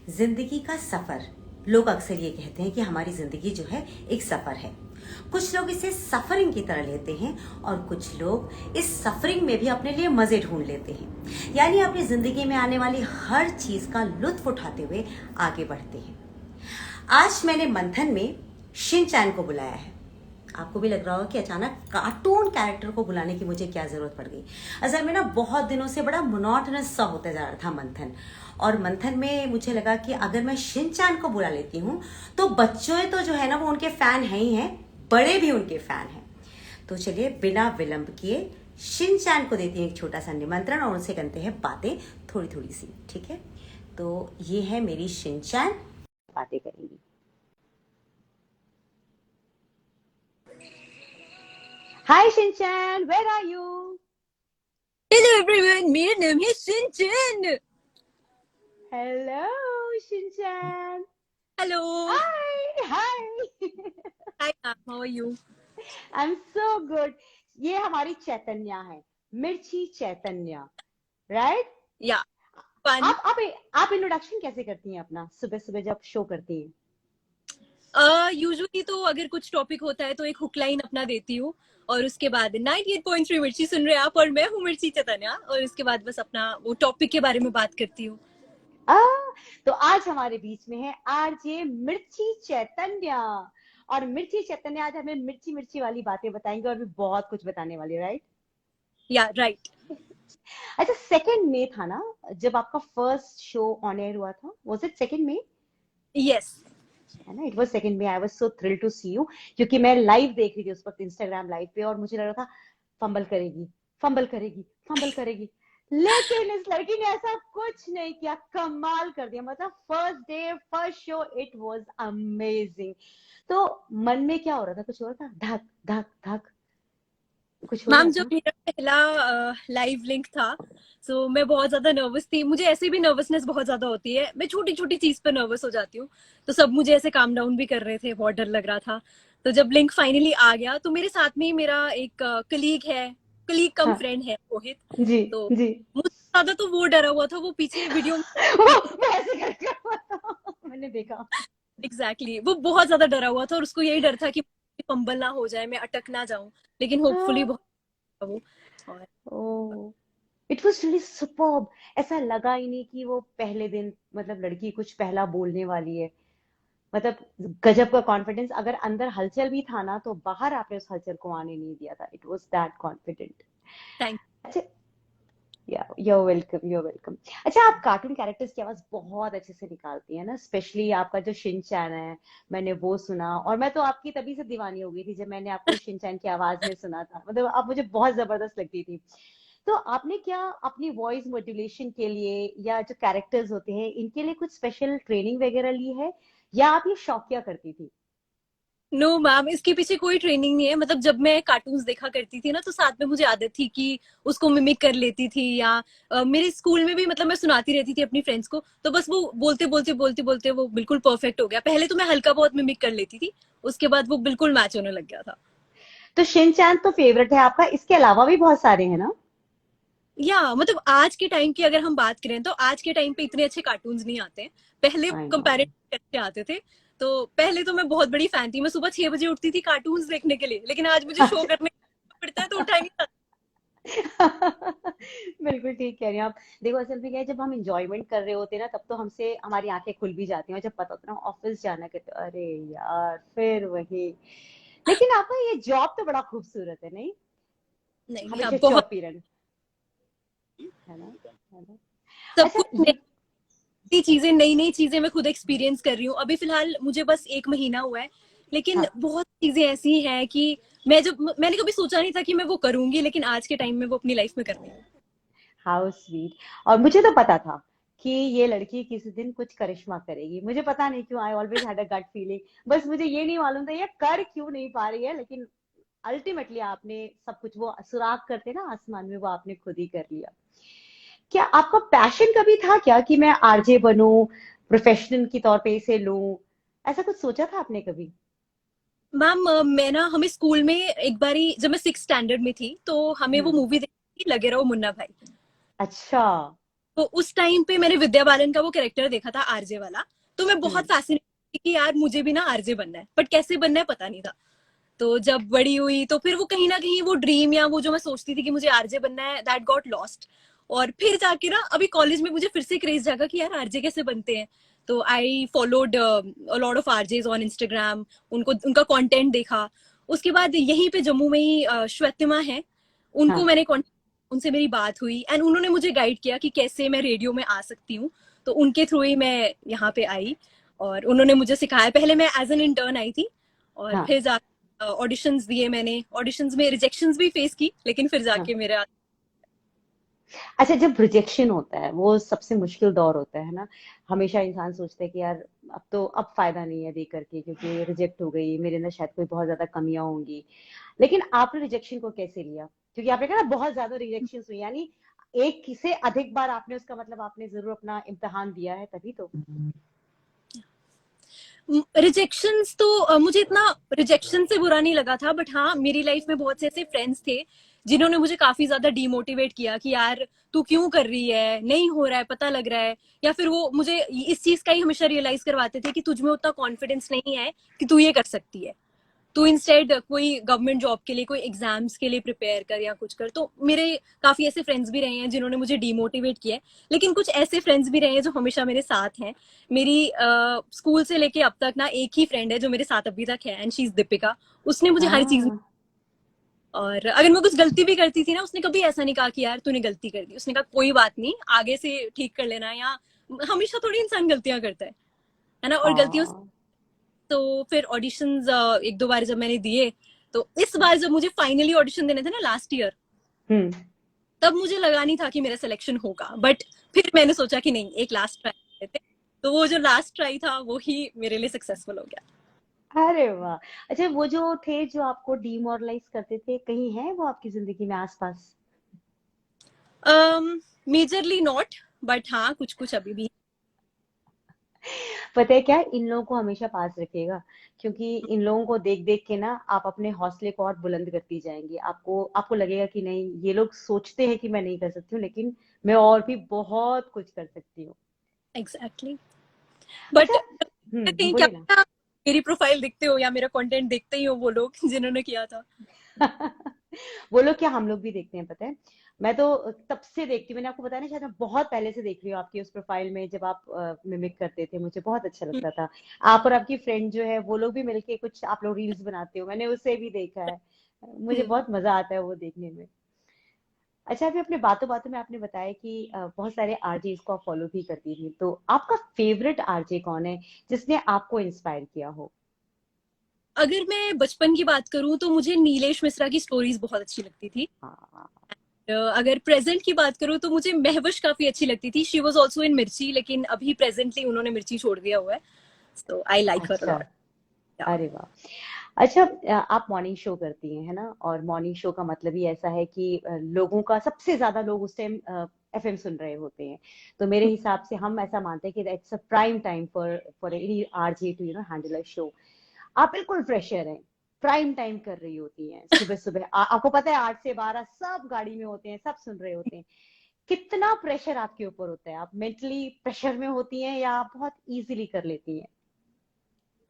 जिंदगी का सफर, लोग अक्सर ये कहते हैं कि हमारी जिंदगी जो है एक सफर है। कुछ लोग इसे सफरिंग की तरह लेते हैं और कुछ लोग इस सफरिंग में भी अपने लिए मजे ढूंढ लेते हैं, यानी अपनी जिंदगी में आने वाली हर चीज का लुत्फ उठाते हुए आगे बढ़ते हैं। आज मैंने मंथन में शिनचैन को बुलाया है। आपको भी लग रहा होगा कि अचानक कार्टून कैरेक्टर को बुलाने की मुझे क्या जरूरत पड़ गई। असल में ना बहुत दिनों से बड़ा मोनोटोनस सा होता जा रहा था मंथन, और मंथन में मुझे लगा कि अगर मैं शिनचैन को बुला लेती हूँ तो बच्चों तो जो है ना वो उनके फैन हैं ही हैं, बड़े भी उनके फैन हैं। तो चलिए बिना विलंब किए शिनचैन को देती हूँ एक छोटा सा निमंत्रण और उनसे करते हैं बातें थोड़ी थोड़ी सी, ठीक है। तो ये है मेरी शिनचैन, बातें करेंगी। Hi Shinchan, where are you? Hello everyone, मेरा नाम है Shinchan. Hello Shinchan. Hello. Hi hi. Hi ma'am, how are you? I am so good. ये हमारी चैतन्या है, Mirchi Chaitanya, right? Yeah, fun. आप इंट्रोडक्शन कैसे करती हैं अपना सुबह सुबह जब शो करती हैं? यूजुअली तो अगर कुछ टॉपिक होता है तो एक हुक लाइन अपना देती हूँ और उसके बाद 98.3 मिर्ची सुन रहे हैं आप और मैं हूँ मिर्ची चैतन्या, और उसके बाद बस अपना वो टॉपिक के बारे में बात करती हूँ। आ, तो आज हमारे बीच में है आरजे मिर्ची चैतन्या, और मिर्ची चैतन्या आज हमें मिर्ची मिर्ची वाली बातें बताएंगे और भी बहुत कुछ बताने वाली, राइट? या राइट। अच्छा, सेकंड में था ना जब आपका फर्स्ट शो ऑन एयर हुआ था? वाज इट सेकंड में? यस। है ना, इट वाज सेकंड में। I was so thrilled to see you, क्योंकि मैं लाइव देख रही थी उस वक्त इंस्टाग्राम लाइव पे, और मुझे लग रहा था फंबल करेगी, फंबल करेगी, फंबल करेगी, लेकिन इस लड़की ने ऐसा कुछ नहीं किया, कमाल कर दिया। मतलब first day first show it was amazing. तो मन में क्या हो रहा था? कुछ हो रहा था? धक धक धक कुछ हो रहा मैम जब था? मेरा पहला लाइव लिंक था तो मैं बहुत ज्यादा नर्वस थी। मुझे ऐसे भी नर्वसनेस बहुत ज्यादा होती है, मैं छोटी छोटी चीज पर नर्वस हो जाती हूँ। तो सब मुझे ऐसे काम डाउन भी कर रहे थे, बहुत डर लग रहा था। तो जब लिंक फाइनली आ गया तो मेरे साथ में ही मेरा एक कलीग कम हाँ फ्रेंड है, रोहित। जी तो जी। मुझसे ज्यादा तो वो डरा हुआ था, वो पीछे वीडियो में वो ऐसे करके हुआ था, मैंने देखा। एग्जैक्टली वो बहुत ज्यादा डरा हुआ था और उसको यही डर था कि फंबल ना हो जाए, मैं अटक ना जाऊं। लेकिन होपफुली हाँ। बहुत वो। और ओ, इट वाज रियली सुपर्ब। ऐसा लगा ही नहीं कि वो पहले दिन मतलब लड़की कुछ पहला बोलने वाली है। मतलब गजब का कॉन्फिडेंस। अगर अंदर हलचल भी था ना तो बाहर आपने उस हलचल को आने नहीं दिया था। It was that confident. Thank. अच्छा, या you're वेलकम, you're वेलकम। अच्छा, आप कार्टून कैरेक्टर्स की आवाज बहुत अच्छे से निकालती हैं ना, स्पेशली आपका जो शिनचैन है, मैंने वो सुना और मैं तो आपकी तभी से दीवानी हो गई थी जब मैंने आपको शिनचैन की आवाज में सुना था। मतलब आप मुझे बहुत जबरदस्त लगती थी। तो आपने क्या अपनी वॉइस मॉड्यूलेशन के लिए या जो कैरेक्टर्स होते हैं इनके लिए कुछ स्पेशल ट्रेनिंग वगैरह ली है, या आप ये शौकिया करती थी? नो मैम, इसके पीछे कोई ट्रेनिंग नहीं है। मतलब जब मैं कार्टून्स देखा करती थी ना तो साथ में मुझे आदत थी कि उसको मिमिक कर लेती थी, या मेरे स्कूल में भी मतलब मैं सुनाती रहती थी अपनी फ्रेंड्स को, तो बस वो बोलते बोलते बोलते बोलते वो बिल्कुल परफेक्ट हो गया। पहले तो मैं हल्का बहुत मिमिक कर लेती थी, उसके बाद वो बिल्कुल मैच होने लग गया था। तो शिनचैन तो फेवरेट है आपका, इसके अलावा भी बहुत सारे हैं ना? या मतलब आज के टाइम की अगर हम बात करें तो आज के टाइम पे इतने अच्छे कार्टून्स नहीं आते हैं, पहले आई नो। कंपैरेटिव अच्छे आते थे। तो पहले तो मैं बहुत बड़ी फैन थी, मैं सुबह 6 बजे उठती थी कार्टून्स देखने के लिए, लेकिन आज मुझे शो करने पड़ता है तो उठा ही नहीं जाता। बिल्कुल ठीक कह रही हैं आप। देखो असल में क्या है, जब हम इंजॉयमेंट कर रहे होते हैं ना तब तो हमसे हमारी आंखें खुल भी जाती हैं, और जब पता होता है ना ऑफिस जाना के, तो अरे यार फिर वही। लेकिन आपका ये जॉब तो बड़ा खूबसूरत है, नहीं? नहीं, हाँ हमेशा बहुत। चौपी रहना, है ना? है ना? सब अच्छा कुछ नई चीजें, नई नई चीजें मैं खुद एक्सपीरियंस कर रही हूँ। अभी फिलहाल मुझे बस 1 महीना हुआ है, लेकिन हाँ, बहुत चीजें ऐसी हैं कि मैंने कभी सोचा नहीं था कि मैं वो करूंगी, लेकिन आज के टाइम में वो अपनी लाइफ में कर रही हूँ। How sweet. और मुझे तो पता था कि ये लड़की किसी दिन कुछ करिश्मा करेगी। मुझे पता नहीं क्यों, I always had a gut feeling. बस मुझे ये नहीं मालूम था ये कर क्यों नहीं पा रही है, लेकिन अल्टीमेटली आपने सब कुछ, वो सुराग करते ना आसमान में, वो आपने खुद ही कर लिया। क्या आपका पैशन कभी था क्या कि मैं आरजे बनूं, प्रोफेशनल की तौर पे इसे लूं? ऐसा कुछ सोचा था आपने कभी? मैम मैं ना, हमें स्कूल में एक बारी जब मैं 6 स्टैंडर्ड में थी तो हमें वो हम्म। मूवी देखी थी, लगे रहो मुन्ना भाई। अच्छा। तो उस टाइम पे मैंने विद्या बालन का वो कैरेक्टर देखा था आरजे वाला, तो मैं बहुत फैसिनेट थी कि यार मुझे भी ना आरजे बनना है, बट कैसे बनना है पता नहीं था। तो जब बड़ी हुई तो फिर वो कहीं ना कहीं वो ड्रीम या वो जो मैं सोचती थी कि मुझे आरजे बनना है, दैट गॉट लॉस्ट। और फिर जाके ना अभी कॉलेज में मुझे फिर से क्रेज जागा कि यार आरजे कैसे बनते हैं। तो I followed a lot of RJs on Instagram, उनको उनका कंटेंट देखा। उसके बाद यहीं पे जम्मू में ही श्वेतिमा है, उनको मैंने उनसे मेरी बात हुई एंड उन्होंने मुझे गाइड किया कि कैसे मैं रेडियो में आ सकती हूँ। तो उनके थ्रू ही मैं यहाँ पे आई और उन्होंने मुझे सिखाया। पहले मैं एज एन इंटर्न आई थी और फिर जाके ऑडिशंस दिए मैंने, ऑडिशंस में रिजेक्शंस भी फेस की, लेकिन फिर जाके मेरा। अच्छा, जब रिजेक्शन होता है वो सबसे मुश्किल दौर होता है ना। हमेशा इंसान सोचता है कि यार अब फायदा नहीं है दे करके, क्योंकि रिजेक्ट हो गई, मेरे अंदर शायद कोई बहुत ज्यादा कमियां होंगी। लेकिन आपने रिजेक्शन को कैसे लिया? क्योंकि आपने कहा ना बहुत ज्यादा रिजेक्शन हुई, यानी एक से अधिक बार आपने उसका मतलब आपने जरूर अपना इम्तिहान दिया है तभी तो। रिजेक्शंस तो मुझे इतना रिजेक्शन से बुरा नहीं लगा था, बट हाँ मेरी लाइफ में बहुत से ऐसे फ्रेंड्स थे जिन्होंने मुझे काफी ज्यादा डिमोटिवेट किया कि यार तू क्यों कर रही है, नहीं हो रहा है, पता लग रहा है। या फिर वो मुझे इस चीज का ही हमेशा रियलाइज करवाते थे कि तुझ में उतना कॉन्फिडेंस नहीं है कि तू ये कर सकती है, तो इंस्टेड कोई गवर्नमेंट जॉब के लिए, कोई एग्जाम्स के लिए प्रिपेयर कर या कुछ कर। तो मेरे काफी ऐसे फ्रेंड्स भी रहे हैं जिन्होंने मुझे डिमोटिवेट किया है, लेकिन कुछ ऐसे फ्रेंड्स भी रहे हैं जो हमेशा मेरे साथ हैं। मेरी स्कूल से लेके अब तक ना एक ही फ्रेंड है जो मेरे साथ अभी तक है एंड शी इज दीपिका। उसने मुझे हर चीज, हाँ। और अगर मैं कुछ गलती भी करती थी ना, उसने कभी ऐसा नहीं कहा कि यार तूने गलती कर दी। उसने कहा कोई बात नहीं, आगे से ठीक कर लेना, या हमेशा थोड़ी इंसान गलतियां करता है ना, और गलतियों। हाँ। तो फिर ऑडिशंस एक दो बार जब मैंने दिए, तो इस बार जब मुझे फाइनली ऑडिशन देने थे ना लास्ट ईयर, हम्म। तब मुझे लगा नहीं था कि मेरा सिलेक्शन होगा, बट फिर मैंने सोचा कि नहीं, एक लास्ट ट्राई देते। तो वो जो लास्ट ट्राई था वो ही मेरे लिए सक्सेसफुल हो गया। अरे वाह! अच्छा, वो जो थे जो आपको डिमोरलाइज करते थे, कहीं है वो आपकी जिंदगी में आसपास? मेजरली नॉट, बट हाँ कुछ कुछ अभी भी। पता है क्या, इन लोगों को हमेशा पास रखिएगा, क्योंकि इन लोगों को देख देख के ना आप अपने हौसले को और बुलंद करती जाएंगी। आपको आपको लगेगा कि नहीं, ये लोग सोचते हैं कि मैं नहीं कर सकती हूँ, लेकिन मैं और भी बहुत कुछ कर सकती हूँ। एग्जैक्टली। अच्छा। बट कहीं क्या बोलिए ना। पता मेरी प्रोफाइल देखते हो या मेरा कंटेंट देखते ही हो वो लोग जिन्होंने किया था। वो लोग क्या, हम लोग भी देखते हैं, पता है। मैं तो तब से देखती हूँ, मैंने आपको बताया ना, शायद मैं बहुत पहले से देख रही हूँ आपकी उस प्रोफाइल में, जब आप मिमिक करते थे, मुझे बहुत अच्छा लगता था। आप और आपकी फ्रेंड जो है वो लोग भी मिलके कुछ आप लोग रील्स बनाते हो, मैंने उसे भी देखा है। मुझे बहुत मजा आता है वो देखने में। अच्छा, अभी अपने बातों बातों में आपने बताया कि बहुत सारे आरजे को आप फॉलो भी करती थी, तो आपका फेवरेट आरजे कौन है जिसने आपको इंस्पायर किया हो? अगर मैं बचपन की बात करूं तो मुझे नीलेश मिश्रा की स्टोरीज बहुत अच्छी लगती थी। हाँ। अगर प्रेजेंट की बात करूं तो मुझे महवश काफी अच्छी लगती थी। शी वॉज ऑल्सो इन मिर्ची, लेकिन अभी प्रेजेंटली उन्होंने मिर्ची छोड़ दिया हुआ है। सो आई लाइक हर अच्छा। लॉट। अरे वाह! अच्छा, आप मॉर्निंग शो करती हैं, है ना? और मॉर्निंग शो का मतलब ही ऐसा है कि लोगों का सबसे ज्यादा लोग उस टाइम एफएम सुन रहे होते हैं। तो मेरे हिसाब से हम ऐसा मानते हैं कि it's a prime time for for any RJ to handle a show. आप बिल्कुल फ्रेशर हैं, प्राइम टाइम कर रही होती हैं, सुबह सुबह आपको पता है 8 से 12 सब गाड़ी में होते हैं, सब सुन रहे होते हैं। कितना प्रेशर आपके ऊपर होता है? आप मेंटली प्रेशर में होती हैं या आप बहुत इजीली कर लेती हैं?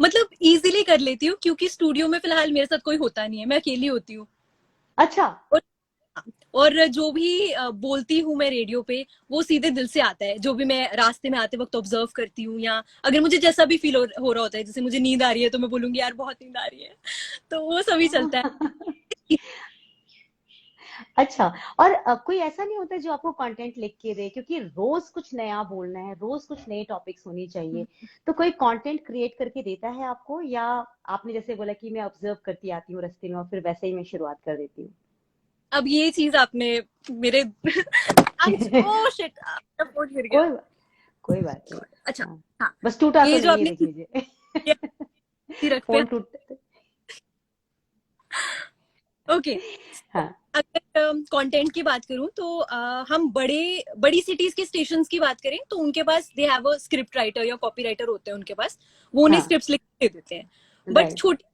मतलब इजीली कर लेती हूँ क्योंकि स्टूडियो में फिलहाल मेरे साथ कोई होता नहीं है, मैं अकेली होती हूँ। अच्छा। और और जो भी बोलती हूँ मैं रेडियो पे, वो सीधे दिल से आता है। जो भी मैं रास्ते में आते वक्त ऑब्जर्व करती हूँ, या अगर मुझे जैसा भी फील हो रहा होता है, जैसे मुझे नींद आ रही है तो मैं बोलूंगी यार बहुत नींद आ रही है। तो वो सभी चलता है। अच्छा। और कोई ऐसा नहीं होता जो आपको कंटेंट लिख के दे, क्योंकि रोज कुछ नया बोलना है, रोज कुछ नए टॉपिक्स होनी चाहिए। तो कोई कंटेंट क्रिएट करके देता है आपको, या आपने जैसे बोला कि मैं ऑब्जर्व करती आती हूँ रास्ते में और फिर वैसे ही मैं शुरुआत कर देती हूँ? अब ये चीज आपने मेरे ओ शिट, फोन गिर गया। कोई कोई बात नहीं। अच्छा। हाँ, हाँ, बस टूटा तो ये जो नहीं है, आपने देख लीजिए। रख पे। फोन टूट। ओके। हाँ। अगर कंटेंट की बात करूं तो हम बड़ी सिटीज के स्टेशंस की बात करें तो उनके पास they have a script writer या कॉपी राइटर होते हैं उनके पास, वो उन्हें हाँ। स्क्रिप्ट लिख के देते हैं। But right. छोटी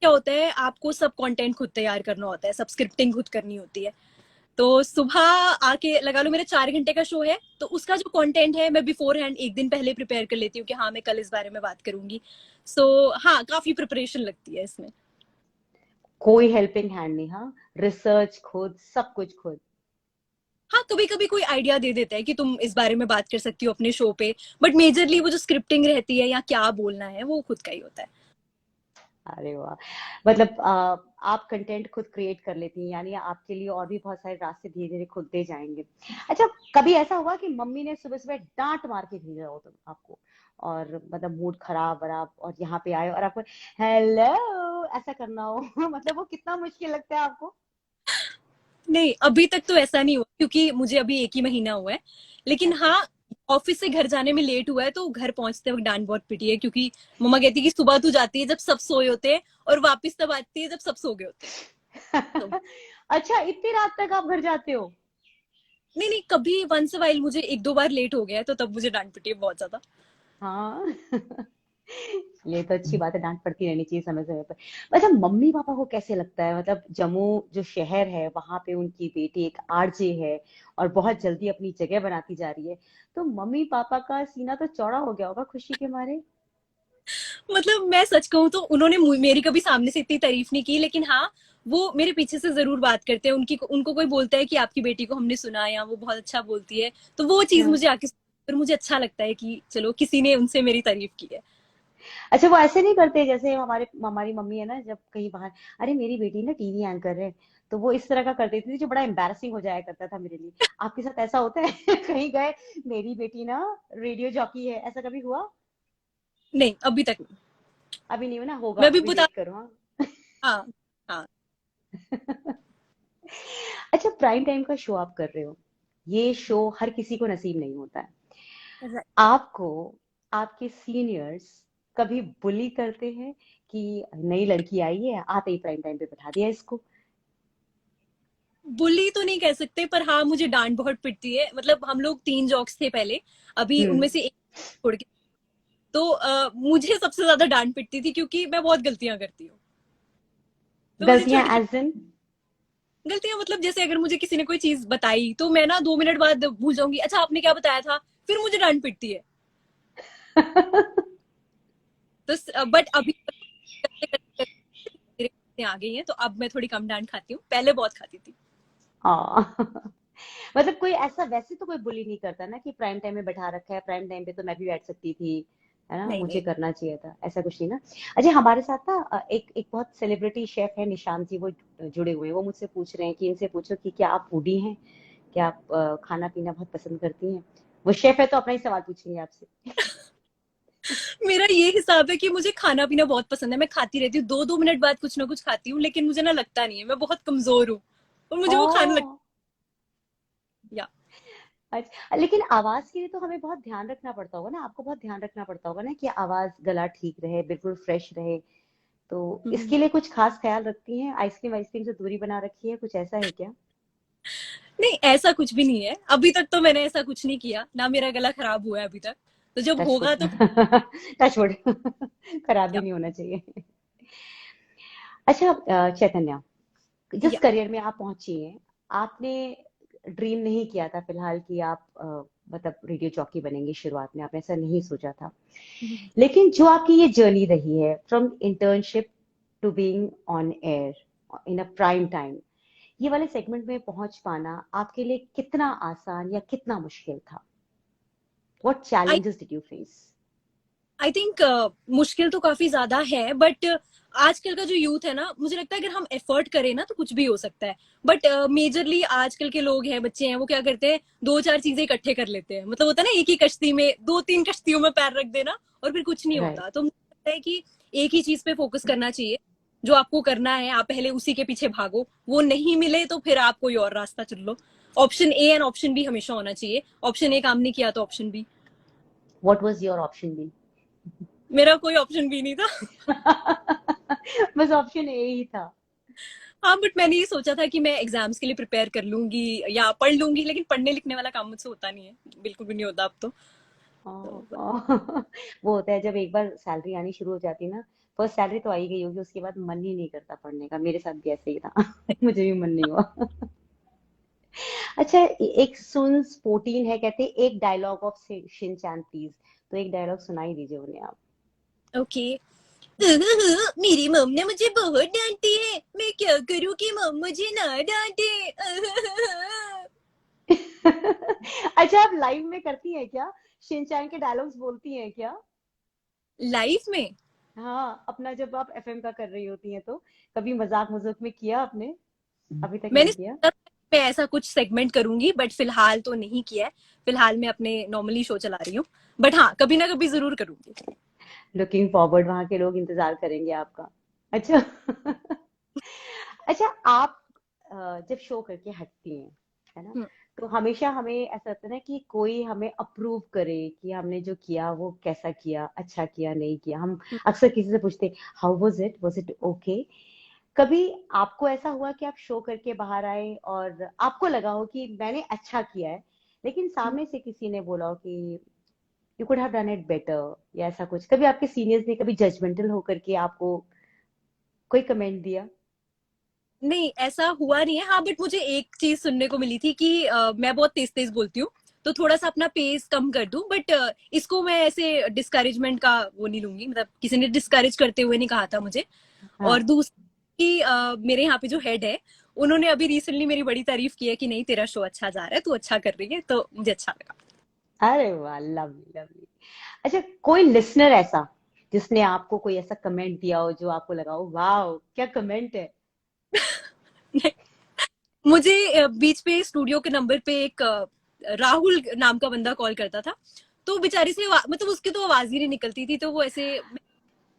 क्या होता है, आपको सब कंटेंट खुद तैयार करना होता है, सब स्क्रिप्टिंग खुद करनी होती है। तो सुबह आके लगा लो मेरा 4 घंटे का शो है, तो उसका जो कंटेंट है मैं बिफोर हैंड एक दिन पहले प्रिपेयर कर लेती हूँ कि हाँ मैं कल इस बारे में बात करूंगी। सो हाँ, काफी प्रिपरेशन लगती है इसमें। कोई हेल्पिंग हैंड नहीं? हाँ, रिसर्च खुद, सब कुछ खुद। हाँ, कभी कभी कोई आइडिया दे देता है कि तुम इस बारे में बात कर सकती हो अपने शो पे, बट मेजरली वो जो स्क्रिप्टिंग रहती है या क्या बोलना है वो खुद का ही होता है। अरे वाह! मतलब आप कंटेंट खुद क्रिएट कर लेती हैं, यानी आपके लिए और भी बहुत सारे रास्ते धीरे-धीरे खुलते जाएँगे। अच्छा, कभी ऐसा हुआ कि मम्मी ने सुबह-सुबह डाँट मार के भेजा हो तो आपको, और मतलब मूड खराब-वराब, और यहाँ पे आए और आपको हेलो ऐसा करना हो मतलब वो कितना मुश्किल लगता है आपको? नहीं, अभी तक तो ऐसा नहीं हुआ क्योंकि मुझे अभी 1 ही महीना हुआ है। लेकिन अच्छा। हाँ, ऑफिस से घर जाने में लेट हुआ है तो घर पहुंचते वक्त डांट बहुत पिटी है, क्योंकि मम्मा कहती है कि सुबह तू जाती है जब सब सोए होते हैं और वापस तब आती है जब सब सो गए होते हैं। तो अच्छा, इतनी रात तक आप घर जाते हो? नहीं नहीं, कभी वंस वाइल मुझे 1-2 बार लेट हो गया है तो तब मुझे डांट पिटी है बहुत ज्यादा। हाँ। ये तो अच्छी बात है, डांट पड़ती रहनी चाहिए समय समय पर। अच्छा, मम्मी पापा को कैसे लगता है, मतलब जम्मू जो शहर है वहां पे उनकी बेटी एक आरजे है और बहुत जल्दी अपनी जगह बनाती जा रही है, तो मम्मी पापा का सीना तो चौड़ा हो गया होगा खुशी के मारे। मतलब मैं सच कहूँ तो उन्होंने मेरी कभी सामने से इतनी तारीफ नहीं की, लेकिन हाँ, वो मेरे पीछे से जरूर बात करते हैं। उनको कोई बोलता है कि आपकी बेटी को हमने सुना या वो बहुत अच्छा बोलती है, तो वो चीज हाँ। मुझे आके फिर मुझे अच्छा लगता है कि चलो किसी ने उनसे मेरी तारीफ की है। अच्छा, वो ऐसे नहीं करते जैसे हमारी मम्मी है ना, जब कहीं बाहर, अरे मेरी बेटी ना टीवी एंकर है, तो वो इस तरह का कर देती थी जो बड़ा एम्बैरसिंग हो जाया करता था मेरे लिए। आपके साथ ऐसा होता है? कहीं गए, मेरी बेटी ना रेडियो जॉकी है, ऐसा कभी हुआ? नहीं, अभी तक नहीं। अभी नहीं हो ना, होगा, मैं भी अभी बता। वेट करो। हाँ। हाँ हाँ। अच्छा, प्राइम टाइम का शो आप कर रहे हो, ये शो हर किसी को नसीब नहीं होता है। आपको आपके सीनियर्स कभी बुली करते हैं कि नई लड़की आई है, आते ही प्राइम टाइम पे बैठा दिया इसको? बुली तो नहीं कह सकते, पर हाँ मुझे डांट बहुत पिटती है। मतलब हम लोग 3 जॉक्स थे पहले, अभी हम्म। उनमें से एक छोड़ के। तो मुझे सबसे ज्यादा डांट पिटती थी क्योंकि मैं बहुत गलतियां करती हूँ। तो मुझे गलतियां छोटी छोटी एज इन? गलतियां, मतलब जैसे अगर मुझे किसी ने कोई चीज बताई तो मैं ना 2 मिनट बाद भूल जाऊंगी, अच्छा आपने क्या बताया था, फिर मुझे डांट पिटती है। तो बट अभी करते करते करते धीरे आ गई है, तो अब मैं थोड़ी कम डांट खाती हूँ, पहले बहुत खाती थी। हाँ। मतलब कोई ऐसा वैसे तो कोई बुली नहीं करता ना कि प्राइम टाइम में बैठा रखा है, प्राइम टाइम पे तो मैं भी बैठ सकती थी, है ना, नहीं मुझे नहीं। करना चाहिए था, ऐसा कुछ नहीं ना? अच्छा, हमारे साथ ना एक एक बहुत सेलिब्रिटी शेफ है, निशांत जी, वो जुड़े हुए हैं। वो मुझसे पूछ रहे हैं कि इनसे पूछो कि क्या आप फूडी हैं, क्या आप खाना पीना बहुत पसंद करती हैं? वो शेफ है तो अपना ही सवाल पूछेंगे आपसे। मेरा ये हिसाब है कि मुझे खाना पीना बहुत पसंद है, मैं खाती रहती हूँ, 2-2 मिनट बाद कुछ ना कुछ खाती हूँ, लेकिन मुझे ना लगता नहीं है, मैं बहुत कमजोर हूँ और मुझे वो खाने लगता ओ, या। अच्छा, लेकिन आवाज के लिए तो हमें बहुत ध्यान रखना पड़ता होगा ना, आपको बहुत ध्यान रखना पड़ता होगा ना कि आवाज, गला ठीक रहे, बिल्कुल फ्रेश रहे, तो इसके लिए कुछ खास ख्याल रखती हैं? आइसक्रीम आइसक्रीम से दूरी बना रखी है, कुछ ऐसा है क्या? नहीं, ऐसा कुछ भी नहीं है, अभी तक तो मैंने ऐसा कुछ नहीं किया ना, मेरा गला खराब हुआ है अभी तक। तो जब टचवुड। होगा तो टचवुड। खराब भी या, नहीं होना चाहिए। अच्छा, चैतन्या, जिस या। करियर में आप पहुंची हैं, आपने ड्रीम नहीं किया था फिलहाल कि आप मतलब रेडियो जॉकी बनेंगे, शुरुआत में आपने ऐसा नहीं सोचा था, लेकिन जो आपकी ये जर्नी रही है from internship to being on air in a prime time, ये वाले सेगमेंट में पहुंच पाना आपके लिए कितना आसान या कितना मुश्किल था? What I challenges did you face? I think मुश्किल तो काफी ज्यादा है, बट आजकल का जो यूथ है ना, मुझे लगता है अगर हम एफर्ट करें ना तो कुछ भी हो सकता है। बट मेजरली आजकल के लोग हैं, बच्चे हैं, वो क्या करते हैं, 2-4 चीजें इकट्ठे कर लेते हैं। मतलब होता है ना, एक ही कश्ती में 2-3 कश्तियों में पैर रख देना और फिर कुछ नहीं राइट। होता। तो मुझे लगता है कि एक ही चीज पे फोकस करना चाहिए, जो आपको करना है आप पहले उसी के पीछे भागो। वो नहीं मिले तो फिर आप कोई और रास्ता चुन लो। Option A and option B हमेशा होना चाहिए, ऑप्शन ए काम नहीं किया तो option B. What was your option B? मेरा कोई ऑप्शन बी नहीं था। बस ऑप्शन ए ही था। हाँ, बट मैंने ये सोचा था कि मैं एग्जाम्स के लिए प्रिपेयर कर लूंगी या पढ़ लूंगी, लेकिन पढ़ने लिखने वाला काम मुझसे होता नहीं है, बिल्कुल भी नहीं होता अब तो। हाँ, तो हाँ। वो होता है जब एक बार सैलरी आनी शुरू हो जाती है ना, फर्स्ट सैलरी तो आई गई होगी, उसके बाद मन ही नहीं करता पढ़ने का। मेरे साथ भी ऐसे ही था। मुझे भी मन नहीं हुआ। अच्छा, एक सुन 14 है, कहते हैं एक डायलॉग ऑफ शिनचैन प्लीज, तो एक डायलॉग सुनाई दीजिए उन्हें आप। ओके। मेरी मम ने मुझे बहुत डांटी है, मैं क्या करूँ कि मम मुझे ना डांटे। अच्छा, आप लाइव में करती हैं क्या? शिनचैन के डायलॉग्स बोलती हैं क्या? लाइफ में हाँ, अपना जब आप एफएम का कर रही होती हैं तो कभी मजाक मजाक में किया आपने? अभी तक मैंने नहीं किया? सोचा था कि मैं ऐसा कुछ सेगमेंट करूंगी, बट फिलहाल तो नहीं किया है। फिलहाल मैं अपने नॉर्मली शो चला रही हूँ। बट हाँ, कभी ना कभी जरूर करूंगी। लुकिंग फॉरवर्ड, वहां के लोग इंतजार करेंगे आपका। अच्छा। अच्छा, आप जब शो करके हटती हैं, है ना, हम्म, तो हमेशा हमें ऐसा होता है ना कि कोई हमें अप्रूव करे कि हमने जो किया वो कैसा किया, अच्छा किया, नहीं किया। हम हम्म, अक्सर किसी से पूछते, हाउ वाज इट ओके? कभी आपको ऐसा हुआ कि आप शो करके बाहर आए और आपको लगा हो कि मैंने अच्छा किया है, लेकिन हम्म। सामने से किसी ने बोला हो कि you could have done it better, या ऐसा कुछ कभी आपके सीनियर्स ने कभी जजमेंटल होकर के आपको कोई कमेंट दिया? नहीं, ऐसा हुआ नहीं है। हाँ, बट मुझे एक चीज सुनने को मिली थी कि मैं बहुत तेज तेज बोलती हूँ, तो थोड़ा सा अपना पेस कम कर दूं। बट इसको मैं ऐसे डिस्करेजमेंट का वो नहीं लूंगी, मतलब किसी ने डिस्करेज करते हुए नहीं कहा था मुझे। और हाँ। दूसरी, मेरे यहाँ पे जो हेड है, उन्होंने अभी रिसेंटली मेरी बड़ी तारीफ की है कि नहीं, तेरा शो अच्छा जा रहा है, तू अच्छा कर रही है, तो मुझे अच्छा लगा। अरे वाह, लवली लवली। अच्छा, कोई लिसनर ऐसा जिसने आपको कोई ऐसा कमेंट दिया हो जो आपको लगा हो वाह क्या कमेंट है? मुझे बीच पे स्टूडियो के नंबर पे एक राहुल नाम का बंदा कॉल करता था। तो बेचारी से मतलब उसकी तो आवाज ही नहीं निकलती थी, तो वो ऐसे,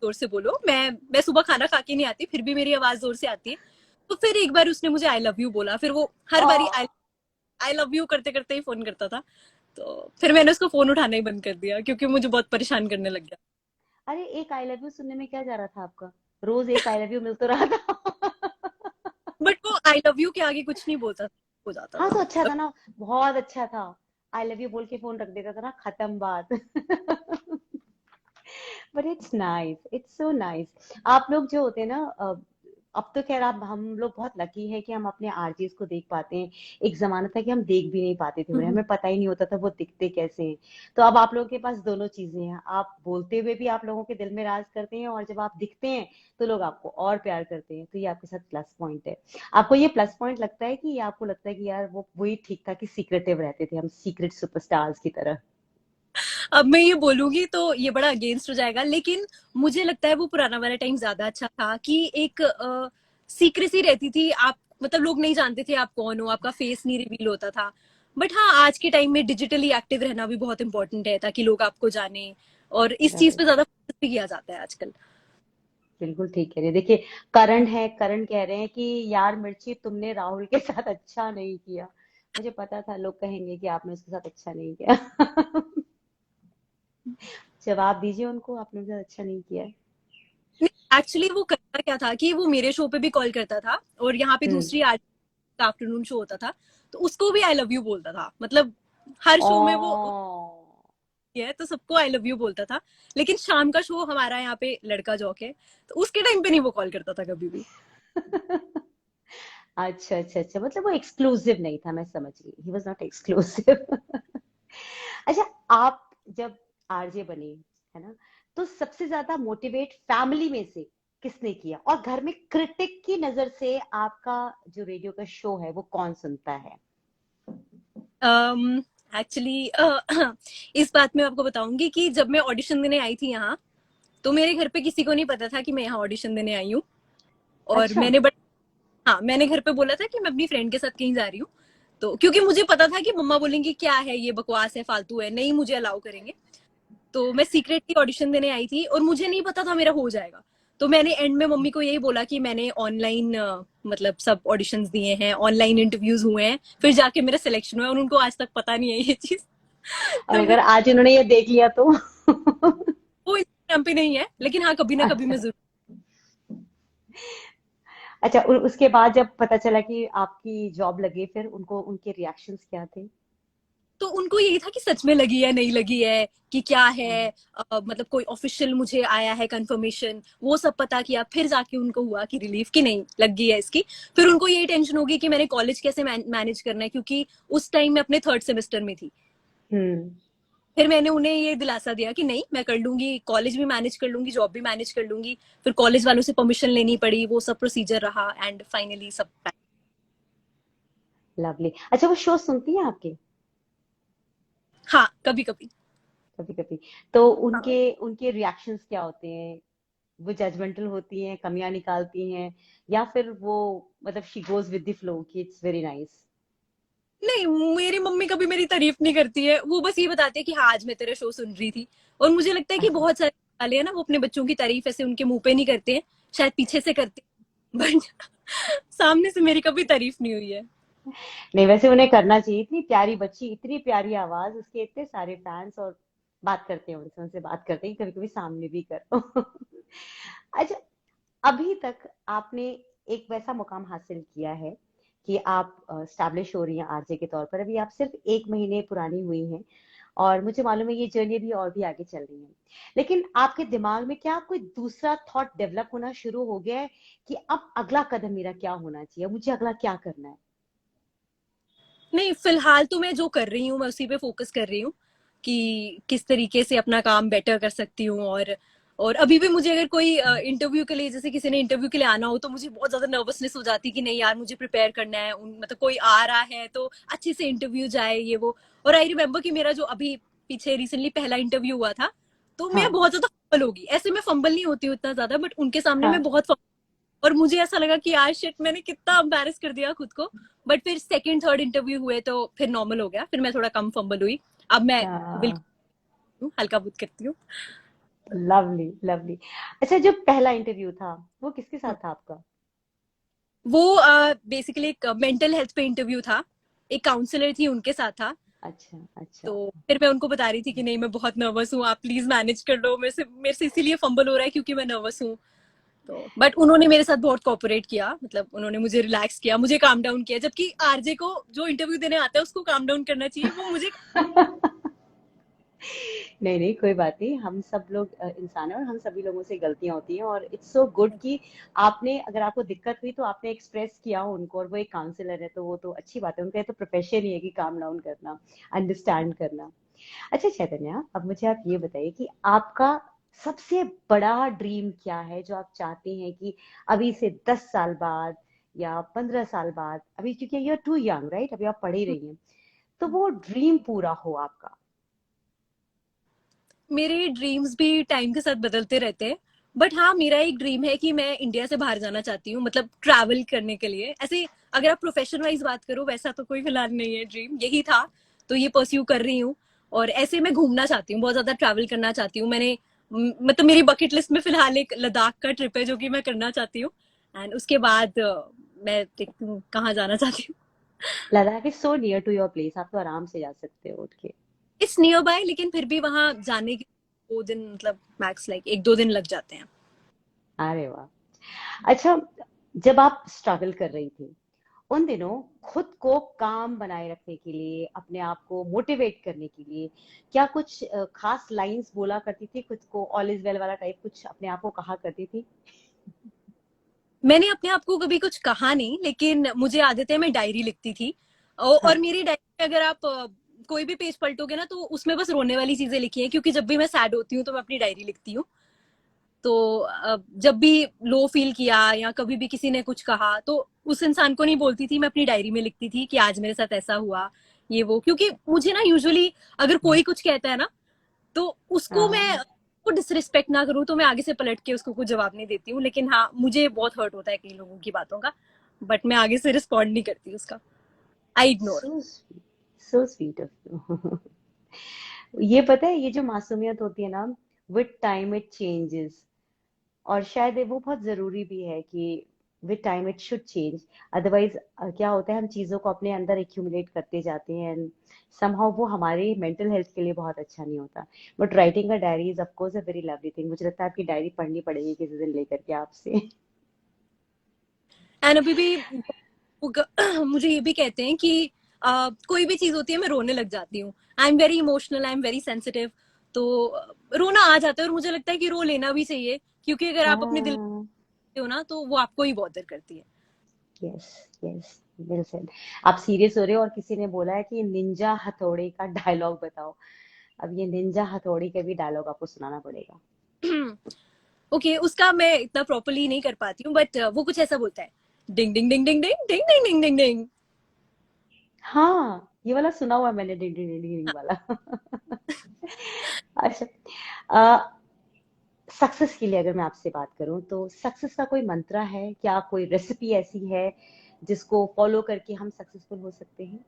जोर से बोलो, मैं सुबह खाना खा के नहीं आती, फिर भी मेरी आवाज जोर से आती है। तो फिर एक बार उसने मुझे आई लव यू बोला, फिर वो हर बारी ओ, आई लव यू करते करते ही फोन करता था। तो फिर मैंने उसको फोन उठाना ही बंद कर दिया, क्योंकि मुझे बहुत परेशान करने लग गया। अरे एक आई लव यू सुनने में क्या जा रहा था आपका? रोज एक आई लव यू मिल तो रहा था। बट वो आई लव यू के आगे कुछ नहीं बोलता, हो जाता हाँ, था। तो अच्छा था ना, बहुत अच्छा था। आई लव यू बोल के फोन रख देता था ना, खत्म बात। But it's nice, it's so nice. आप लोग जो होते हैं ना, अब तो खैर आप हम लोग बहुत लकी है कि हम अपने आरजेस को देख पाते हैं। एक जमाना था कि हम देख भी नहीं पाते थे उन्हें, हमें पता ही नहीं होता था वो दिखते कैसे हैं। तो अब आप लोगों के पास दोनों चीजें हैं, आप बोलते हुए भी आप लोगों के दिल में राज करते हैं, और जब आप दिखते हैं तो लोग आपको और प्यार करते हैं, तो ये आपके साथ प्लस पॉइंट है। आपको ये प्लस पॉइंट लगता है कि ये आपको लगता है कि यार वो वही ठीक था कि सीक्रेटिव रहते थे हम, सीक्रेट सुपरस्टार्स की तरह? अब मैं ये बोलूंगी तो ये बड़ा अगेंस्ट हो जाएगा, लेकिन मुझे लगता है वो पुराना वाला टाइम ज्यादा अच्छा था, कि एक सीक्रेसी रहती थी। आप मतलब लोग नहीं जानते थे आप कौन हो, आपका फेस नहीं रिवील होता था। बट हाँ, आज के टाइम में डिजिटली एक्टिव रहना भी बहुत इंपॉर्टेंट है, ताकि लोग आपको जाने। और इस चीज पे राइट। ज्यादा फोकस भी किया जाता है आजकल। बिल्कुल ठीक कह रहे हैं। देखिए, करण है, करण कह रहे हैं कि यार मिर्ची तुमने राहुल के साथ अच्छा नहीं किया। मुझे पता था लोग कहेंगे कि आपने उसके साथ अच्छा नहीं किया। जवाब दीजिए उनको, आपने उसके साथ अच्छा नहीं किया है। एक्चुअली वो करता क्या था कि वो मेरे शो पे भी कॉल करता था, और यहाँ पे हम्म। दूसरी आज आफ्टरनून शो होता था, तो उसको भी आई लव यू बोलता था। मतलब हर ओ। शो में वो है, तो सबको आई लव यू बोलता था। लेकिन शाम का शो हमारा यहाँ पे लड़का जॉक है, तो उसके टाइम पे नहीं वो कॉल करता था कभी भी। अच्छा अच्छा अच्छा, मतलब वो एक्सक्लूसिव नहीं था, मैं समझ गई, ही वाज नॉट एक्सक्लूसिव। अच्छा, आप जब आरजे बने, है ना, तो सबसे ज्यादा मोटिवेट फैमिली में से किसने किया, और घर में क्रिटिक की नजर से आपका जो रेडियो का शो है वो कौन सुनता है? एक्चुअली इस बात में आपको बताऊंगी कि जब मैं ऑडिशन देने आई थी यहाँ, तो मेरे घर पे किसी को नहीं पता था कि मैं यहाँ ऑडिशन देने आई हूँ। और अच्छा। हाँ, मैंने घर पे बोला था कि मैं अपनी फ्रेंड के साथ कहीं जा रही हूँ। तो क्योंकि मुझे पता था कि मम्मा बोलेंगी क्या है ये, बकवास है, फालतू है, नहीं मुझे अलाउ करेंगे। तो मैं सीक्रेटली ऑडिशन देने आई थी, और मुझे नहीं पता था मेरा हो जाएगा। तो मैंने एंड में मम्मी को यही बोला कि मैंने ऑनलाइन मतलब सब ऑडिशंस दिए हैं, ऑनलाइन इंटरव्यूज हुए हैं, फिर जाके मेरा सिलेक्शन हुआ है, और उनको आज तक पता नहीं है ये चीज। और तो वो अगर आज उन्होंने ये देख लिया तो? वो इंस्टाग्राम पे नहीं है, लेकिन हाँ, कभी ना कभी मैं अच्छा जरूर। अच्छा, उसके बाद जब पता चला कि आपकी जॉब लगी, फिर उनको उनके रिएक्शंस क्या थे? तो उनको यही था कि सच में लगी है नहीं लगी है, कि क्या है, मतलब कोई ऑफिशियल मुझे आया है कंफर्मेशन, वो सब पता किया, फिर जाके उनको हुआ कि रिलीफ की नहीं लग गई है इसकी। फिर उनको यही टेंशन होगी कि मैंने कॉलेज कैसे मैनेज करना है, क्योंकि उस टाइम मैं अपने 3rd सेमेस्टर में थी। हम्म। फिर मैंने उन्हें ये दिलासा दिया कि नहीं, मैं कर लूंगी, कॉलेज भी मैनेज कर लूंगी, जॉब भी मैनेज कर लूंगी। फिर कॉलेज वालों से परमिशन लेनी पड़ी, वो सब प्रोसीजर रहा, एंड फाइनली सब। लवली। अच्छा, वो शो सुनती हैं आपके? हाँ, कभी कभी। कभी कभी। तो हाँ। उनके उनके रिएक्शंस क्या होते हैं? वो जजमेंटल होती हैं, कमियां निकालती हैं, या फिर वो मतलब she goes with the flow कि इट्स वेरी नाइस? नहीं, मेरी मम्मी कभी मेरी तारीफ नहीं करती है, वो बस ये बताती है कि हाँ आज मैं तेरा शो सुन रही थी। और मुझे लगता है कि बहुत सारे वाले हैं ना, वो अपने बच्चों की तारीफ ऐसे उनके मुंह पे नहीं करते हैं, शायद पीछे से करते हैं, बट सामने से मेरी कभी तारीफ नहीं हुई है। नहीं, वैसे उन्हें करना चाहिए। इतनी प्यारी बच्ची, इतनी प्यारी आवाज, उसके इतने सारे फैंस, और बात करते हैं उनसे बात करते हैं, कभी कभी सामने भी करो। अच्छा, अभी तक आपने एक वैसा मुकाम हासिल किया है कि आप स्टैब्लिश हो रही हैं आरजे के तौर पर। अभी आप सिर्फ 1 महीने पुरानी हुई हैं, और मुझे मालूम है ये जर्नी भी और भी आगे चल रही है। लेकिन आपके दिमाग में क्या कोई दूसरा थॉट डेवलप होना शुरू हो गया है कि अब अगला कदम मेरा क्या होना चाहिए, मुझे अगला क्या करना है? नहीं, फिलहाल तो मैं जो कर रही हूँ मैं उसी पे फोकस कर रही हूँ, कि किस तरीके से अपना काम बेटर कर सकती हूँ। और अभी भी मुझे अगर कोई इंटरव्यू के लिए, जैसे किसी ने इंटरव्यू के लिए आना हो, तो मुझे बहुत ज्यादा नर्वसनेस हो जाती है कि नहीं यार मुझे प्रिपेयर करना है, मतलब कोई आ रहा है तो अच्छे से इंटरव्यू जाए, ये वो। और आई रिमेम्बर कि मेरा जो अभी पीछे रिसेंटली पहला इंटरव्यू हुआ था, तो मैं हाँ। बहुत ज्यादा फंबल होगी। ऐसे मैं फंबल नहीं होती हूँ इतना ज्यादा, बट उनके सामने मैं हाँ। बहुत, और मुझे ऐसा लगा कि यार शिट, मैंने कितना एम्बैरेस कर दिया खुद को। बट फिर सेकंड थर्ड इंटरव्यू हुए तो फिर नॉर्मल हो गया, फिर मैं थोड़ा कम फंबल हुई। अब मैं हाँ। बिल्कुल हल्का बुद्ध करती हूँ। Lovely, lovely. अच्छा, जो पहला इंटरव्यू था वो किसके साथ था आपका? वो बेसिकली एक मेंटल हेल्थ पे इंटरव्यू था, एक काउंसलर थी उनके साथ था। अच्छा, तो अच्छा। फिर मैं उनको बता रही थी कि नहीं मैं बहुत नर्वस हूँ, आप प्लीज मैनेज कर लो, मेरे से इसीलिए फंबल हो रहा है क्योंकि मैं नर्वस हूँ। तो बट उन्होंने मेरे साथ बहुत कोऑपरेट किया, मतलब उन्होंने मुझे रिलैक्स किया, मुझे काम डाउन किया, जबकि आरजे को जो इंटरव्यू देने आता है उसको काम डाउन करना चाहिए, वो मुझे। नहीं, नहीं, कोई बात नहीं। हम सब लोग इंसान हैं, और हम सभी लोगों से गलतियां होती हैं, और इट्स सो गुड कि आपने, अगर आपको दिक्कत हुई तो आपने एक्सप्रेस किया उनको, और वो एक काउंसलर है तो वो तो अच्छी बात है। उनका ये तो प्रोफेशन ही है कि काम डाउन करना, अंडरस्टैंड करना। अच्छा चैतन्या, अब मुझे आप ये बताइए कि आपका सबसे बड़ा ड्रीम क्या है, जो आप चाहती हैं कि अभी से 10 साल बाद या 15 साल बाद, अभी क्योंकि you are too young right, अभी आप पढ़ ही रही हैं, तो वो ड्रीम पूरा हो आपका? मेरे ड्रीम्स भी टाइम के साथ बदलते रहते हैं, बट हाँ मेरा एक ड्रीम है कि मैं इंडिया से बाहर जाना चाहती हूँ, मतलब ट्रैवल करने के लिए। ऐसे अगर आप प्रोफेशन वाइज बात करो, वैसा तो कोई फिलहाल नहीं है, ड्रीम यही था तो ये परस्यू कर रही हूँ। और ऐसे मैं घूमना चाहती हूँ, बहुत ज्यादा ट्रैवल करना चाहती हूँ। मैंने मतलब मेरी बकेट लिस्ट में फिलहाल एक लद्दाख का ट्रिप है जो कि मैं करना चाहती हूँ। एंड उसके बाद मैं देखती हूँ कहाँ जाना चाहती हूँ। Ladakh is so near to your place, आप तो आराम से जा सकते हो उठ के। इट्स नियर बाय, लेकिन फिर भी वहां जाने के 2 दिन, मतलब मैक्स लाइक 1-2 दिन लग जाते हैं। अरे वाह। अच्छा, जब आप स्ट्रगल कर रही थी उन दिनों, खुद को काम बनाए रखने के लिए, अपने आप को मोटिवेट करने के लिए, क्या कुछ खास लाइंस बोला करती थी खुद को, ऑल इज वेल वाला टाइप कुछ अपने आप को कहा करती थी? मैंने अपने आप को कभी कुछ कहा नहीं, लेकिन मुझे आदत है, मैं डायरी लिखती थी। और हाँ। मेरी डायरी में अगर आप कोई भी पेज पलटोगे ना, तो उसमें बस रोने वाली चीजें लिखी हैं, क्योंकि जब भी मैं सैड होती हूँ तो मैं अपनी डायरी लिखती हूँ। तो जब भी लो फील किया या कभी भी किसी ने कुछ कहा, तो उस इंसान को नहीं बोलती थी, मैं अपनी डायरी में लिखती थी कि आज मेरे साथ ऐसा हुआ, ये वो। क्योंकि मुझे ना यूजुअली अगर कोई कुछ कहता है ना, तो उसको मैं हाँ। को डिसरिस्पेक्ट ना करूँ तो मैं आगे से पलट के उसको कुछ जवाब नहीं देती हूँ। लेकिन हाँ मुझे बहुत हर्ट होता है कई लोगों की बातों का, बट मैं आगे से रिस्पॉन्ड नहीं करती उसका, I ignore. So sweet, so sweet of you. ये पता है, ये जो मासूमियत होती है ना, विद टाइम इट चेंजेस, और शायद वो बहुत जरूरी भी है कि with time it should change. Otherwise क्या होता है, हम चीजों को अपने अंदर एक्यूमुलेट करते जाते हैं, एंड समहाउ वो हमारे मेंटल हेल्थ के लिए बहुत अच्छा नहीं होता। But writing a diary is of course a very lovely thing. मुझे लगता है आपकी डायरी पढ़नी पड़ेगी किसी दिन लेकर के आपसे। एंड अभी भी मुझे ये भी कहते हैं कि कोई भी चीज होती है मैं रोने लग जाती हूँ। I am very emotional, I am very sensitive. तो रोना आ जाता है और मुझे लगता है कि रो लेना भी चाहिए, क्योंकि अगर आप अपने दिल हाँ, हो ना तो वो आपको ही बॉदर करती है। Yes, yes, well said. आप सीरियस हो रहे हो और किसी ने बोला है कि निंजा हथौड़े का डायलॉग बताओ। अब ये निंजा हथौड़ी का भी डायलॉग आपको सुनाना पड़ेगा। ओके, उसका मैं इतना प्रॉपरली नहीं कर पाती हूँ, बट वो कुछ ऐसा बोलता है, डिंग डिंग डिंग डिंग डिंग डिंग डिंग डिंग डिंग डिंग। हाँ, ये वाला सुना हुआ है मैंने, डिंग डिंग डिंग डिंग वाला। अच्छा, सक्सेस के लिए अगर मैं आपसे बात करूं तो सक्सेस का कोई मंत्र है क्या, कोई रेसिपी ऐसी है जिसको फॉलो करके हम सक्सेसफुल हो सकते हैं?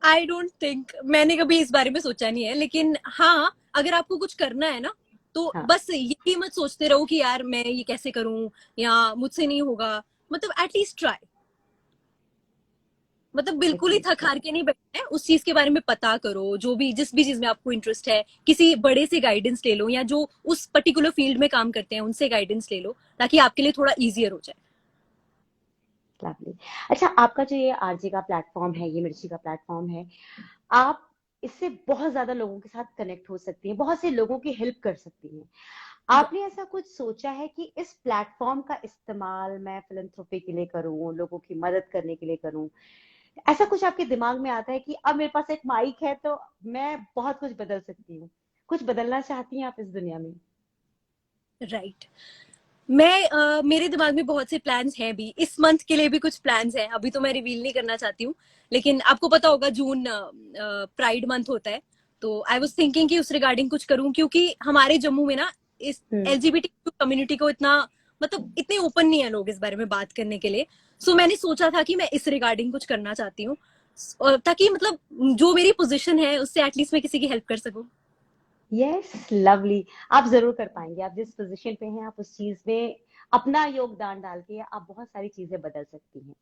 आई डोंट थिंक, मैंने कभी इस बारे में सोचा नहीं है, लेकिन हाँ, अगर आपको कुछ करना है ना, तो हाँ, बस यही मत सोचते रहो कि यार मैं ये कैसे करूं या मुझसे नहीं होगा। मतलब एटलीस्ट ट्राई। मतलब बिल्कुल ही थक एटलीस्ट। हार के नहीं बैठना है, उस चीज के बारे में पता करो, जो भी जिस भी चीज में आपको इंटरेस्ट है, किसी बड़े से गाइडेंस ले लो, या जो उस पर्टिकुलर फील्ड में काम करते हैं उनसे गाइडेंस ले लो, ताकि आपके लिए थोड़ा इजियर हो जाए। लवली। अच्छा, आपका जो ये आरजे का प्लेटफॉर्म है, ये मिर्ची का प्लेटफॉर्म है, आप इससे बहुत ज्यादा लोगों के साथ कनेक्ट हो सकती हैं, बहुत से लोगों की हेल्प कर सकती हैं। आपने ऐसा कुछ सोचा है कि इस प्लेटफॉर्म का इस्तेमाल मैं फिलंथ्रोपी के लिए करूं, लोगों की मदद करने के लिए करूं? ऐसा कुछ आपके दिमाग में आता है कि अब मेरे पास एक माइक है तो मैं बहुत कुछ बदल सकती हूँ? कुछ बदलना चाहती हैं आप इस दुनिया में? राइट। मैं मेरे दिमाग में बहुत से प्लान्स हैं भी, इस मंथ के लिए भी कुछ प्लान्स हैं, अभी तो मैं रिवील नहीं करना चाहती हूँ। लेकिन आपको पता होगा जून प्राइड मंथ होता है, तो आई वाज थिंकिंग कि उस रिगार्डिंग कुछ करूं, क्योंकि हमारे जम्मू में ना इस हम्म। एलजीबीटी कम्युनिटी को इतना, मतलब इतने ओपन नहीं है लोग इस बारे में बात करने के लिए। सो मैंने सोचा था कि मैं इस रिगार्डिंग कुछ करना चाहती हूँ, ताकि मतलब जो मेरी पोजीशन है उससे एटलीस्ट मैं किसी की हेल्प कर सकूं। Yes, lovely. आप जरूर कर पाएंगे। आप जिस पोजीशन पे हैं, आप उस चीज में अपना योगदान डाल के आप बहुत सारी चीजें बदल सकती हैं।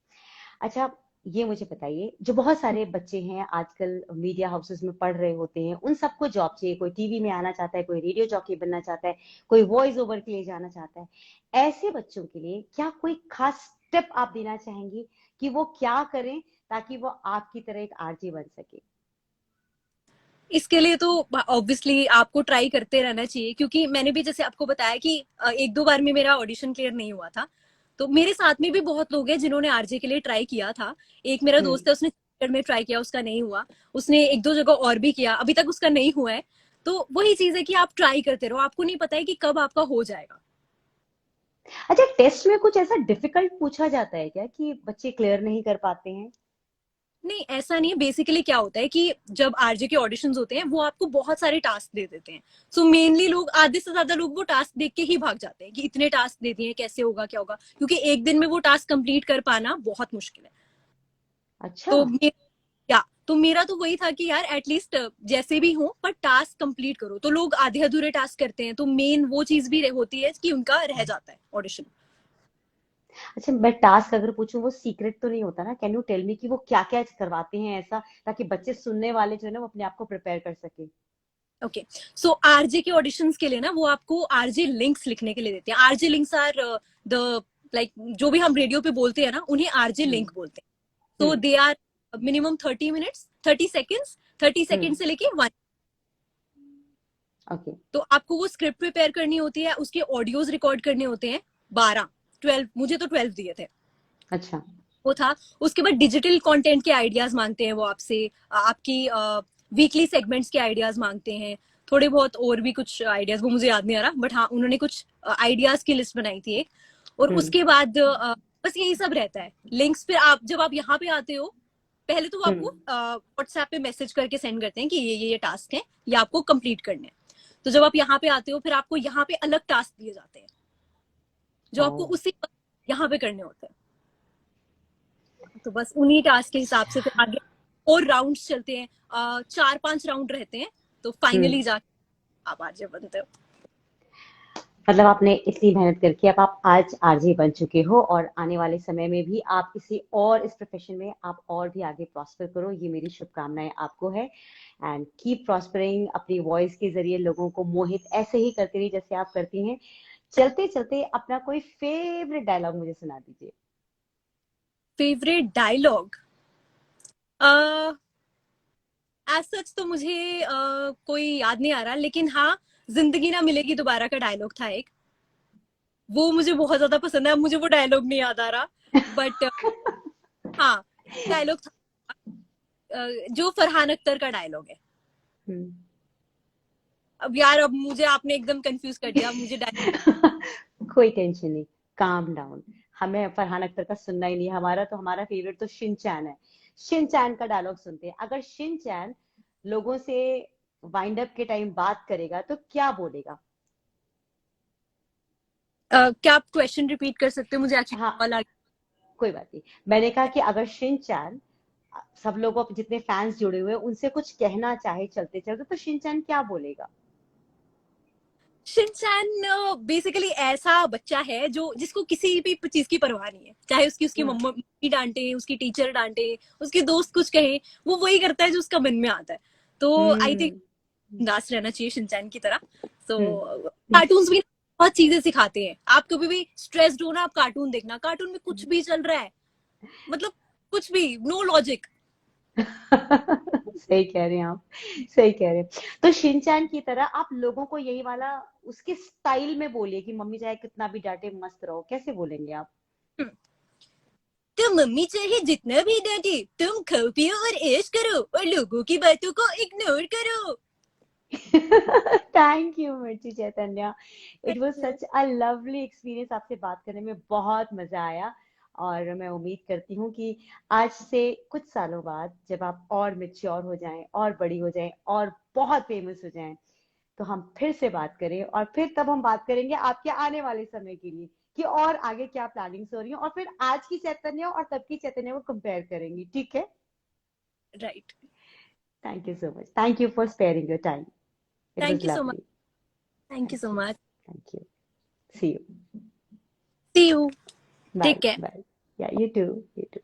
अच्छा, ये मुझे बताइए, जो बहुत सारे बच्चे हैं आजकल मीडिया हाउसेस में पढ़ रहे होते हैं, उन सबको जॉब चाहिए, कोई टीवी में आना चाहता है, कोई रेडियो जॉकी बनना चाहता है, कोई वॉइस ओवर के लिए जाना चाहता है। ऐसे बच्चों के लिए क्या कोई खास स्टेप आप देना चाहेंगी कि वो क्या करें ताकि वो आपकी तरह एक आरजे बन सके? इसके लिए तो ऑब्वियसली आपको ट्राई करते रहना चाहिए, क्योंकि मैंने भी जैसे आपको बताया कि एक दो बार में मेरा ऑडिशन क्लियर नहीं हुआ था। तो मेरे साथ में भी बहुत लोग हैं जिन्होंने आरजे के लिए ट्राई किया था। एक मेरा हम्म। दोस्त है, उसने चंडीगढ़ में ट्राई किया, उसका नहीं हुआ। उसने एक दो जगह और भी किया, अभी तक उसका नहीं हुआ है। तो वही चीज है कि आप ट्राई करते रहो, आपको नहीं पता है कि कब आपका हो जाएगा। अच्छा, टेस्ट में कुछ ऐसा डिफिकल्ट पूछा जाता है क्या कि बच्चे क्लियर नहीं कर पाते हैं? नहीं, ऐसा नहीं है। बेसिकली क्या होता है कि जब आरजे के ऑडिशंस होते हैं वो आपको बहुत सारे टास्क दे देते हैं। सो मेनली लोग, आधे से ज्यादा लोग वो टास्क देख के ही भाग जाते हैं कि इतने टास्क दे दिए, कैसे होगा क्या होगा, क्योंकि एक दिन में वो टास्क कंप्लीट कर पाना बहुत मुश्किल है। अच्छा। तो या तो मेरा तो वही था कि यार एटलीस्ट जैसे भी हो पर टास्क कंप्लीट करो। तो लोग आधे अधूरे टास्क करते हैं, तो मेन वो चीज भी होती है कि उनका रह जाता है ऑडिशन। अच्छा, मैं टास्क अगर पूछूं, वो सीक्रेट तो नहीं होता ना? कैन यू टेल मी कि वो क्या क्या करवाते हैं ऐसा, ताकि बच्चे सुनने वाले जो है ना वो अपने आप को प्रिपेयर कर सके? ओके, सो आरजे के ऑडिशंस के लिए ना वो आपको आरजे लिंक्स लिखने के लिए देते हैं। RJ links are the, like जो भी हम रेडियो पे बोलते हैं ना उन्हें आरजे हम्म। लिंक बोलते हैं। तो hmm. They are minimum 30 minutes, 30 seconds, 30 second hmm. से लेके 1। ओके। तो आपको वो स्क्रिप्ट प्रिपेयर करनी होती है, उसके ऑडियोज रिकॉर्ड करने होते हैं 12, 12, मुझे तो 12 दिए थे। अच्छा। वो था। उसके बाद डिजिटल कंटेंट के आइडियाज मांगते हैं वो आपसे, आपकी वीकली सेगमेंट्स के आइडियाज मांगते हैं। थोड़े बहुत और भी कुछ आइडियाज, वो मुझे याद नहीं आ रहा, बट हाँ उन्होंने कुछ आइडियाज की लिस्ट बनाई थी एक। और हम्म। उसके बाद बस यही सब रहता है। लिंक्स फिर आप जब आप यहाँ पे आते हो, पहले तो वो आपको हम्म। व्हाट्सएप पे मैसेज करके सेंड करते हैं कि ये टास्क है, ये आपको कंप्लीट करने हैं। तो जब आप यहाँ पे आते हो फिर आपको यहाँ पे अलग टास्क दिए जाते हैं, जो ओ। आपको उसी यहाँ पे करने होते हैं। तो बस उन्हीं टास्क के हिसाब से फिर आगे और राउंड्स चलते हैं। 4-5 राउंड रहते हैं, तो फाइनली हम्म। जाके आप आरजे बनते हो। मतलब आपने इतनी मेहनत करके अब आप आज आरजे बन चुके हो, और आने वाले समय में भी आप किसी और इस प्रोफेशन में आप और भी आगे प्रॉस्पर करो, ये मेरी शुभकामनाएं आपको है। एंड कीप प्रॉस्परिंग, अपनी वॉइस के जरिए लोगों को मोहित ऐसे ही करती रही जैसे आप करती हैं। चलते चलते अपना कोई फेवरेट डायलॉग मुझे सुना दीजिए। फेवरेट डायलॉग, एज सच तो मुझे कोई याद नहीं आ रहा, लेकिन हाँ, जिंदगी ना मिलेगी दोबारा का डायलॉग था एक, वो मुझे बहुत ज्यादा पसंद है। अब मुझे वो डायलॉग नहीं याद आ रहा, बट हाँ, डायलॉग था, जो फरहान अख्तर का डायलॉग है। हम्म। अब यार, अब मुझे आपने एकदम कंफ्यूज कर दिया, मुझे कोई टेंशन नहीं, काम डाउन। हमें फरहान अख्तर का सुनना ही नहीं है, हमारा फेवरेट तो शिनचैन है। शिनचैन का डायलॉग सुनते हैं। अगर शिनचैन लोगों से वाइंड अप के टाइम बात करेगा तो क्या बोलेगा? क्या आप क्वेश्चन रिपीट कर सकते हो? मुझे एक्चुअली हाँ, कॉल आ कोई बात नहीं। मैंने कहा कि अगर शिनचैन सब लोगों जितने फैंस जुड़े हुए हैं उनसे कुछ कहना चाहे चलते चलते, तो शिनचैन क्या बोलेगा? शिनचैन बेसिकली ऐसा बच्चा है जो जिसको किसी भी चीज की परवाह नहीं है, चाहे उसकी उसकी हम्म। मम्मी डांटे, उसकी टीचर डांटे, उसके दोस्त कुछ कहे, वो वही करता है जो उसका मन में आता है। तो आई थिंक हम्म। बिंदास रहना चाहिए शिनचैन की तरह। तो हम्म। कार्टून्स भी बहुत चीजें सिखाते हैं। आप कभी भी स्ट्रेस्ड हो ना, आप कार्टून देखना, कार्टून में कुछ भी चल रहा है, मतलब कुछ भी, नो लॉजिक। सही कह रहे हैं आप, सही कह रहे हैं। तो शिनचैन की तरह आप लोगों को यही वाला उसके स्टाइल में बोलिए कि मम्मी चाहे कितना भी डांटे मस्त रहो, कैसे बोलेंगे आप? तो मम्मी चाहे जितना भी डांटे, तुम खाओ पियो और ऐश करो और लोगों की बातों को इग्नोर करो। थैंक यू मिर्ची Chaitanya. It was such a lovely experience, आपसे बात करने में बहुत मजा आया। और मैं उम्मीद करती हूँ कि आज से कुछ सालों बाद जब आप और मेच्योर हो जाएं और बड़ी हो जाएं और बहुत फेमस हो जाएं, तो हम फिर से बात करें। और फिर तब हम बात करेंगे आपके आने वाले समय के लिए कि और आगे क्या प्लानिंग्स हो रही है, और फिर आज की चैतन्य और तब की चैतन्य को कंपेयर करेंगे, ठीक है? Right. Thank you so much, thank you for sparing your time. It thank was you so much. Lovely. Thank you so thank you, much. Thank you. See you. See you. Bye take care. Bye. Yeah, you too, you to.